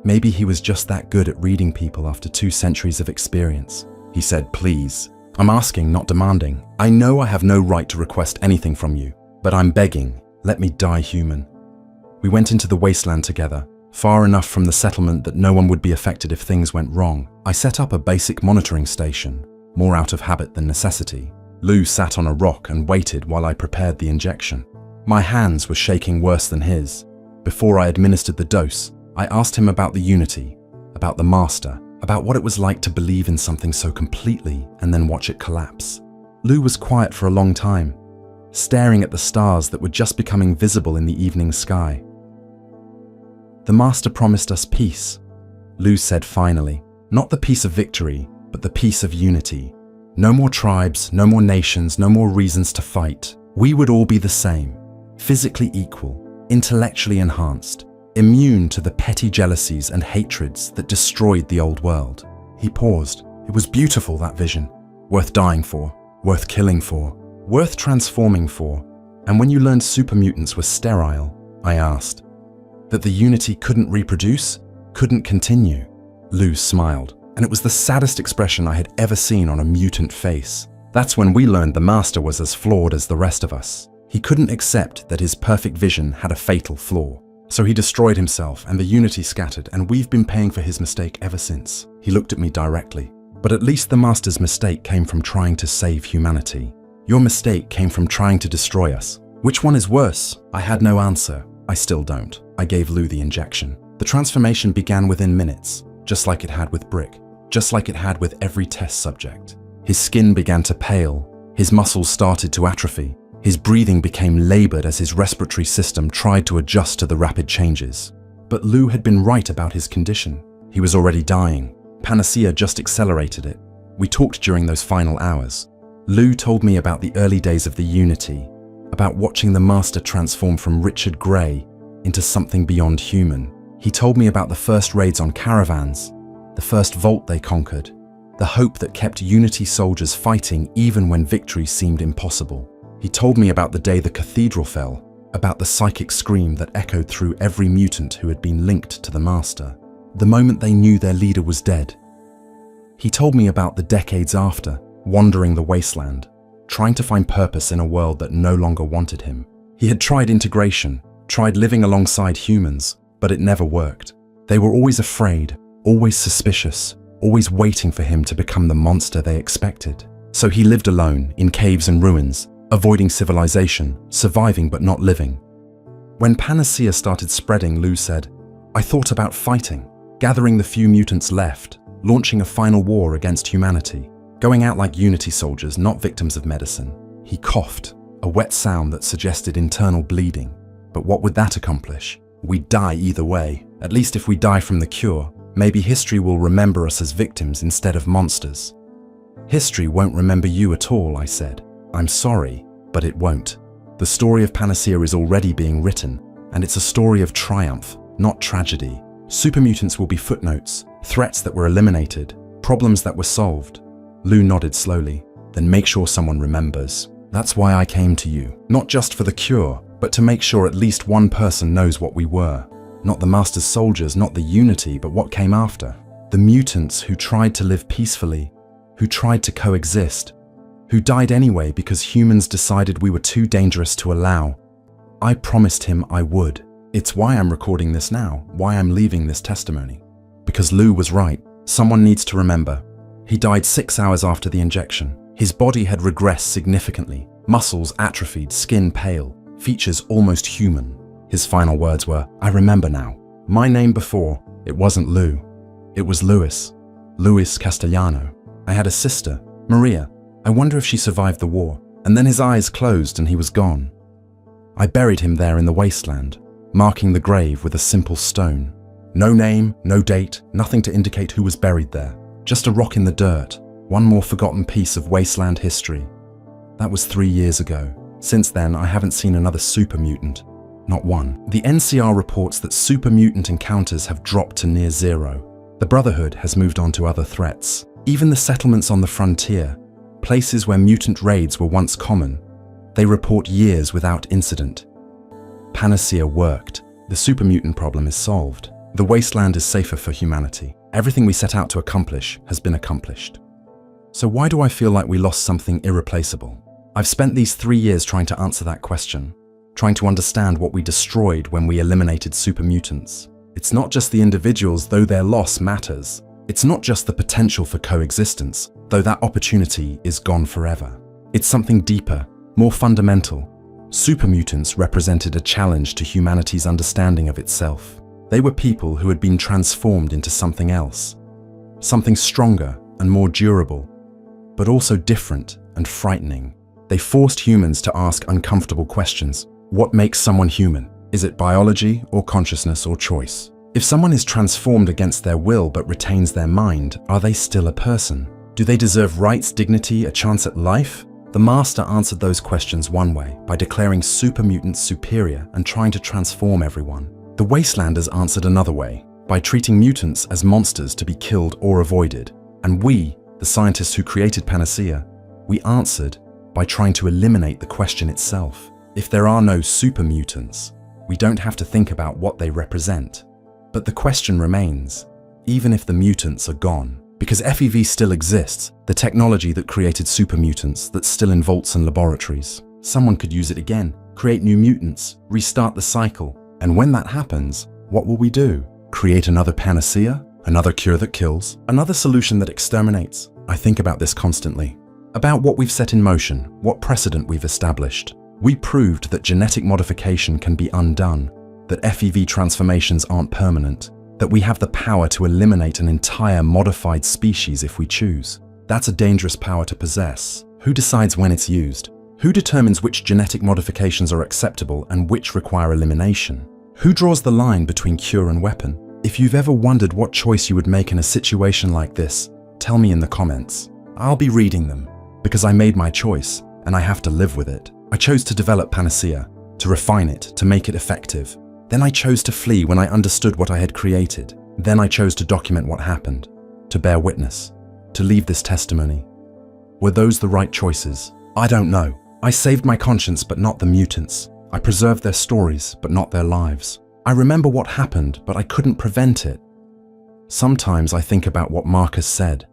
S1: Maybe he was just that good at reading people after 2 centuries of experience. He said, "Please, I'm asking, not demanding. I know I have no right to request anything from you, but I'm begging, let me die human." We went into the wasteland together, far enough from the settlement that no one would be affected if things went wrong. I set up a basic monitoring station, more out of habit than necessity. Lou sat on a rock and waited while I prepared the injection. My hands were shaking worse than his. Before I administered the dose, I asked him about the Unity, about the Master, about what it was like to believe in something so completely and then watch it collapse. Lou was quiet for a long time, staring at the stars that were just becoming visible in the evening sky. "The Master promised us peace," Lou said finally. "Not the peace of victory, but the peace of unity. No more tribes, no more nations, no more reasons to fight. We would all be the same, physically equal, intellectually enhanced, immune to the petty jealousies and hatreds that destroyed the old world." He paused. It was beautiful, that vision. Worth dying for, worth killing for, worth transforming for. "And when you learned super mutants were sterile," I asked, "that the Unity couldn't reproduce, couldn't continue?" Lou smiled, and it was the saddest expression I had ever seen on a mutant face. "That's when we learned the Master was as flawed as the rest of us. He couldn't accept that his perfect vision had a fatal flaw. So he destroyed himself and the Unity scattered, and we've been paying for his mistake ever since." He looked at me directly. "But at least the Master's mistake came from trying to save humanity. Your mistake came from trying to destroy us. Which one is worse?" I had no answer. I still don't. I gave Lou the injection. The transformation began within minutes, just like it had with Brick, just like it had with every test subject. His skin began to pale, his muscles started to atrophy, his breathing became labored as his respiratory system tried to adjust to the rapid changes. But Lou had been right about his condition. He was already dying. Panacea just accelerated it. We talked during those final hours. Lou told me about the early days of the Unity, about watching the Master transform from Richard Grey into something beyond human. He told me about the first raids on caravans, the first Vault they conquered, the hope that kept Unity soldiers fighting even when victory seemed impossible. He told me about the day the cathedral fell, about the psychic scream that echoed through every mutant who had been linked to the Master, the moment they knew their leader was dead. He told me about the decades after, wandering the wasteland, trying to find purpose in a world that no longer wanted him. He had tried integration, tried living alongside humans, but it never worked. They were always afraid, always suspicious, always waiting for him to become the monster they expected. So he lived alone, in caves and ruins, avoiding civilization, surviving but not living. When Panacea started spreading, Lou said, "I thought about fighting, gathering the few mutants left, launching a final war against humanity, going out like Unity soldiers, not victims of medicine." He coughed, a wet sound that suggested internal bleeding. But what would that accomplish? We'd die either way. At least if we die from the cure, maybe history will remember us as victims instead of monsters. "History won't remember you at all," I said. "I'm sorry, but it won't. The story of Panacea is already being written, and it's a story of triumph, not tragedy. Super mutants will be footnotes, threats that were eliminated, problems that were solved." Lou nodded slowly. "Then make sure someone remembers. That's why I came to you. Not just for the cure, but to make sure at least one person knows what we were. Not the Master's soldiers, not the Unity, but what came after. The mutants who tried to live peacefully, who tried to coexist, who died anyway because humans decided we were too dangerous to allow. I promised him I would. It's why I'm recording this now, why I'm leaving this testimony. Because Lou was right. Someone needs to remember. He died 6 hours after the injection. His body had regressed significantly. Muscles atrophied, skin pale, features almost human. His final words were, "I remember now. My name before, it wasn't Lou. It was Luis. Luis Castellano. I had a sister, Maria. I wonder if she survived the war." And then his eyes closed and he was gone. I buried him there in the wasteland, marking the grave with a simple stone. No name, no date, nothing to indicate who was buried there. Just a rock in the dirt, one more forgotten piece of wasteland history. That was 3 years ago. Since then, I haven't seen another super mutant. Not one. The NCR reports that super mutant encounters have dropped to near zero. The Brotherhood has moved on to other threats. Even the settlements on the frontier, places where mutant raids were once common, they report years without incident. Panacea worked. The super mutant problem is solved. The wasteland is safer for humanity. Everything we set out to accomplish has been accomplished. So why do I feel like we lost something irreplaceable? I've spent these 3 years trying to answer that question, trying to understand what we destroyed when we eliminated super mutants. It's not just the individuals, though their loss matters. It's not just the potential for coexistence, though that opportunity is gone forever. It's something deeper, more fundamental. Super mutants represented a challenge to humanity's understanding of itself. They were people who had been transformed into something else, something stronger and more durable, but also different and frightening. They forced humans to ask uncomfortable questions. What makes someone human? Is it biology or consciousness or choice? If someone is transformed against their will but retains their mind, are they still a person? Do they deserve rights, dignity, a chance at life? The Master answered those questions one way, by declaring super mutants superior and trying to transform everyone. The Wastelanders answered another way, by treating mutants as monsters to be killed or avoided. And we, the scientists who created Panacea, we answered by trying to eliminate the question itself. If there are no super mutants, we don't have to think about what they represent. But the question remains, even if the mutants are gone, because FEV still exists, the technology that created super mutants that's still in vaults and laboratories. Someone could use it again, create new mutants, restart the cycle. And when that happens, what will we do? Create another panacea? Another cure that kills? Another solution that exterminates? I think about this constantly. About what we've set in motion, what precedent we've established. We proved that genetic modification can be undone, that FEV transformations aren't permanent, that we have the power to eliminate an entire modified species if we choose. That's a dangerous power to possess. Who decides when it's used? Who determines which genetic modifications are acceptable and which require elimination? Who draws the line between cure and weapon? If you've ever wondered what choice you would make in a situation like this, tell me in the comments. I'll be reading them, because I made my choice, and I have to live with it. I chose to develop Panacea, to refine it, to make it effective. Then I chose to flee when I understood what I had created. Then I chose to document what happened, to bear witness, to leave this testimony. Were those the right choices? I don't know. I saved my conscience, but not the mutants. I preserved their stories, but not their lives. I remember what happened, but I couldn't prevent it. Sometimes I think about what Marcus said,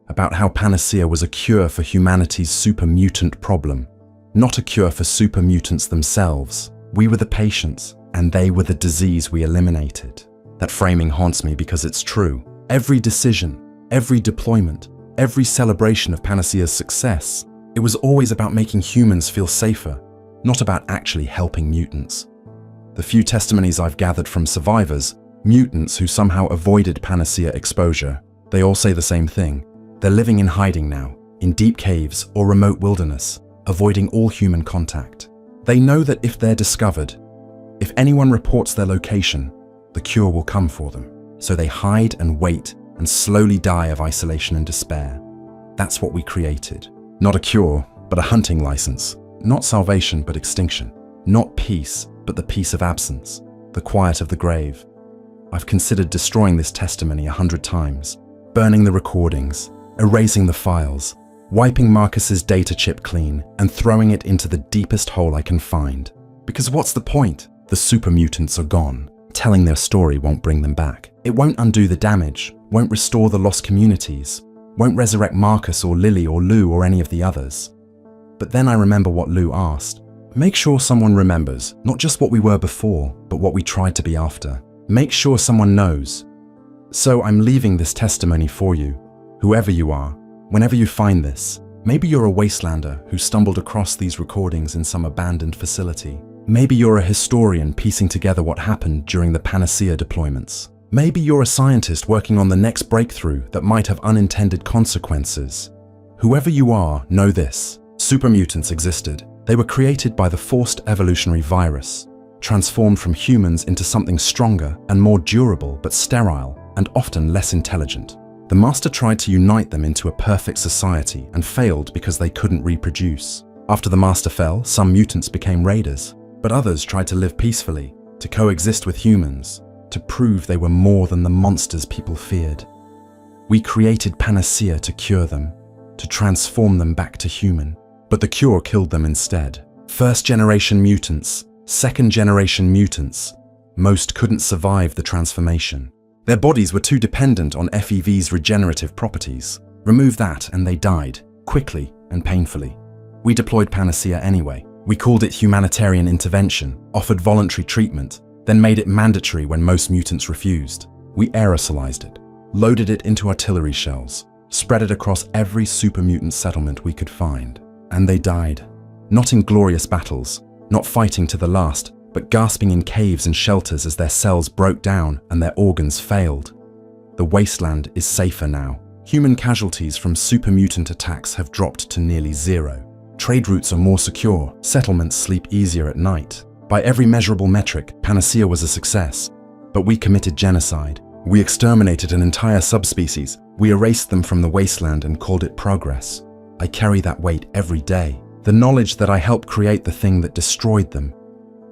S1: about how Panacea was a cure for humanity's super mutant problem, not a cure for super mutants themselves. We were the patients, and they were the disease we eliminated. That framing haunts me because it's true. Every decision, every deployment, every celebration of Panacea's success, it was always about making humans feel safer, not about actually helping mutants. The few testimonies I've gathered from survivors, mutants who somehow avoided Panacea exposure, they all say the same thing. They're living in hiding now, in deep caves or remote wilderness, avoiding all human contact. They know that if they're discovered, if anyone reports their location, the cure will come for them. So they hide and wait and slowly die of isolation and despair. That's what we created. Not a cure, but a hunting license. Not salvation, but extinction. Not peace, but the peace of absence. The quiet of the grave. I've considered destroying this testimony 100 times. Burning the recordings, erasing the files, wiping Marcus's data chip clean, and throwing it into the deepest hole I can find. Because what's the point? The super mutants are gone. Telling their story won't bring them back. It won't undo the damage, won't restore the lost communities, won't resurrect Marcus or Lily or Lou or any of the others. But then I remember what Lou asked. Make sure someone remembers, not just what we were before, but what we tried to be after. Make sure someone knows. So I'm leaving this testimony for you, whoever you are, Whenever you find this, maybe you're a wastelander who stumbled across these recordings in some abandoned facility. Maybe you're a historian piecing together what happened during the Panacea deployments. Maybe you're a scientist working on the next breakthrough that might have unintended consequences. Whoever you are, know this. Super mutants existed. They were created by the Forced Evolutionary Virus, transformed from humans into something stronger and more durable but sterile and often less intelligent. The Master tried to unite them into a perfect society and failed because they couldn't reproduce. After the Master fell, some mutants became raiders, but others tried to live peacefully, to coexist with humans, to prove they were more than the monsters people feared. We created Panacea to cure them, to transform them back to human, but the cure killed them instead. First-generation mutants, second-generation mutants, most couldn't survive the transformation. Their bodies were too dependent on FEV's regenerative properties. Remove that and they died, quickly and painfully. We deployed Panacea anyway. We called it humanitarian intervention, offered voluntary treatment, then made it mandatory when most mutants refused. We aerosolized it, loaded it into artillery shells, spread it across every super mutant settlement we could find. And they died. Not in glorious battles, not fighting to the last, but gasping in caves and shelters as their cells broke down and their organs failed. The wasteland is safer now. Human casualties from super mutant attacks have dropped to nearly zero. Trade routes are more secure, settlements sleep easier at night. By every measurable metric, Panacea was a success. But we committed genocide. We exterminated an entire subspecies. We erased them from the wasteland and called it progress. I carry that weight every day. The knowledge that I helped create the thing that destroyed them,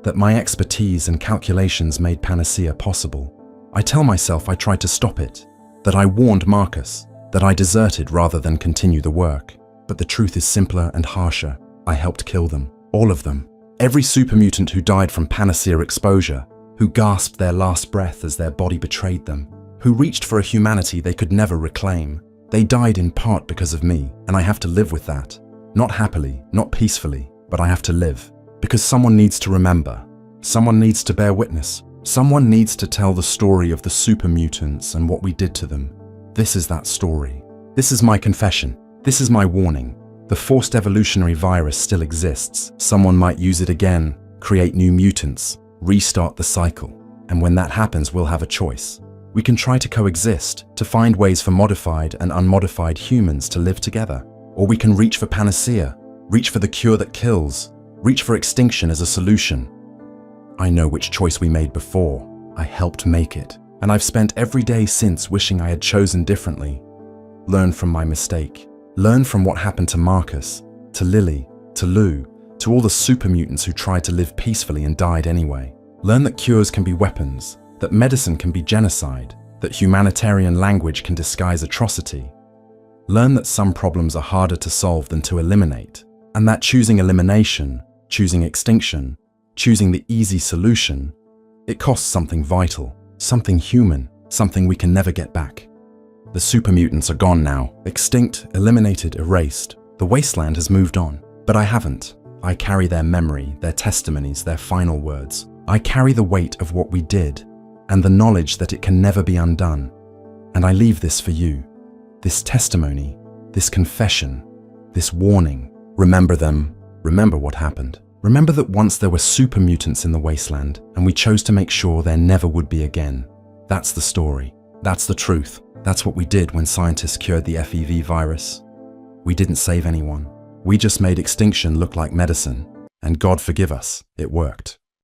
S1: that my expertise and calculations made Panacea possible. I tell myself I tried to stop it, that I warned Marcus, that I deserted rather than continue the work. But the truth is simpler and harsher. I helped kill them, all of them. Every super mutant who died from Panacea exposure, who gasped their last breath as their body betrayed them, who reached for a humanity they could never reclaim. They died in part because of me, and I have to live with that. Not happily, not peacefully, but I have to live. Because someone needs to remember. Someone needs to bear witness. Someone needs to tell the story of the super mutants and what we did to them. This is that story. This is my confession. This is my warning. The Forced Evolutionary Virus still exists. Someone might use it again, create new mutants, restart the cycle. And when that happens, we'll have a choice. We can try to coexist, to find ways for modified and unmodified humans to live together. Or we can reach for Panacea, reach for the cure that kills, reach for extinction as a solution. I know which choice we made before. I helped make it. And I've spent every day since wishing I had chosen differently. Learn from my mistake. Learn from what happened to Marcus, to Lily, to Lou, to all the super mutants who tried to live peacefully and died anyway. Learn that cures can be weapons, that medicine can be genocide, that humanitarian language can disguise atrocity. Learn that some problems are harder to solve than to eliminate, and that choosing elimination, choosing extinction, choosing the easy solution, it costs something vital, something human, something we can never get back. The super mutants are gone now, extinct, eliminated, erased. The wasteland has moved on, but I haven't. I carry their memory, their testimonies, their final words. I carry the weight of what we did, and the knowledge that it can never be undone. And I leave this for you. This testimony, this confession, this warning. Remember them. Remember what happened. Remember that once there were super mutants in the wasteland, and we chose to make sure there never would be again. That's the story. That's the truth. That's what we did when scientists cured the FEV virus. We didn't save anyone. We just made extinction look like medicine. And God forgive us, it worked.